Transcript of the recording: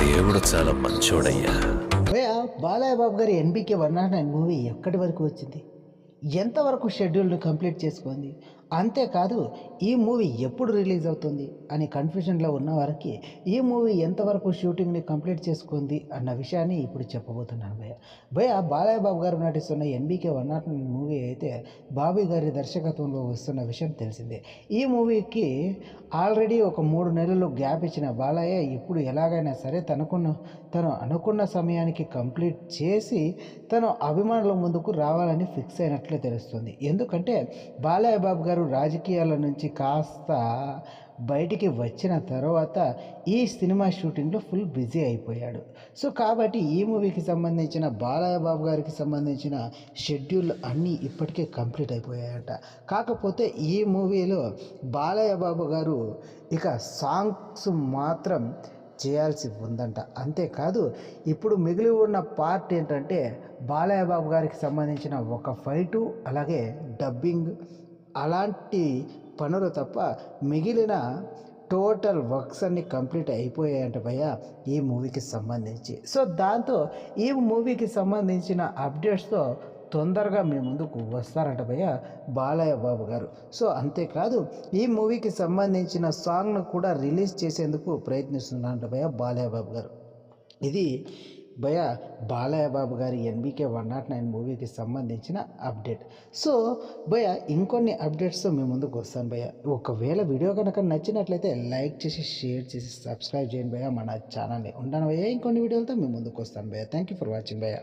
దేవుడు చాలా మంచోడయ్యా. భయ్యా బాలయ్య బాబు గారి ఎన్బికే 109 మూవీ ఎక్కడి వరకు వచ్చింది, ఎంతవరకు షెడ్యూల్ని కంప్లీట్ చేసుకుంది, అంతేకాదు ఈ మూవీ ఎప్పుడు రిలీజ్ అవుతుంది అని కన్ఫ్యూజన్లో ఉన్న వారికి ఈ మూవీ ఎంతవరకు షూటింగ్ని కంప్లీట్ చేసుకుంది అన్న విషయాన్ని ఇప్పుడు చెప్పబోతున్నాను భయ్య బాలయ్య బాబు గారు నటిస్తున్న ఎన్బికే 109 మూవీ అయితే బాబీ గారి దర్శకత్వంలో వస్తున్న విషయం తెలిసిందే. ఈ మూవీకి ఆల్రెడీ ఒక 3 నెలలు గ్యాప్ ఇచ్చిన బాలయ్య ఇప్పుడు ఎలాగైనా సరే తను అనుకున్న సమయానికి కంప్లీట్ చేసి తను అభిమానుల ముందుకు రావాలని ఫిక్స్ అయినట్లే తెలుస్తుంది. ఎందుకంటే బాలయ్య బాబు గారు రాజకీయాల నుంచి కాస్త బయటికి వచ్చిన తర్వాత ఈ సినిమా షూటింగ్లో ఫుల్ బిజీ అయిపోయాడు. సో కాబట్టి ఈ మూవీకి సంబంధించిన బాలయ్య బాబు గారికి సంబంధించిన షెడ్యూల్ అన్నీ ఇప్పటికే కంప్లీట్ అయిపోయాయట. కాకపోతే ఈ మూవీలో బాలయ్య బాబు గారు ఇక సాంగ్స్ మాత్రం చేయాల్సి ఉందంట. అంతేకాదు ఇప్పుడు మిగిలి ఉన్న పార్ట్ ఏంటంటే బాలయ్య బాబు గారికి సంబంధించిన ఒక ఫైటు, అలాగే డబ్బింగ్, అలాంటి పనులు తప్ప మిగిలిన టోటల్ వర్క్స్ అన్నీ కంప్లీట్ అయిపోయాయంట భయ్య ఈ మూవీకి సంబంధించి. సో దాంతో ఈ మూవీకి సంబంధించిన అప్డేట్స్తో తొందరగా మీ ముందుకు వస్తారంట భయ్య బాలయ్య బాబు గారు. సో అంతేకాదు ఈ మూవీకి సంబంధించిన సాంగ్ను కూడా రిలీజ్ చేసేందుకు ప్రయత్నిస్తున్నారంట భయ్య బాలయ్య బాబు గారు. ఇది భయ్య బాలయ్య బాబు గారి ఎన్బికే 109 మూవీకి సంబంధించిన అప్డేట్. సో భయ్య ఇంకొన్ని అప్డేట్స్తో మీ ముందుకు వస్తాను భయ్య. ఒకవేళ వీడియో కనుక నచ్చినట్లయితే లైక్ చేసి షేర్ చేసి సబ్స్క్రైబ్ చేయండి భయ్య మన ఛానల్ని. ఉంటాను భయ్య, ఇంకొన్ని వీడియోలతో మీ ముందుకు వస్తాను భయ్య. థ్యాంక్ యూ ఫర్ వాచింగ్ భయ్య.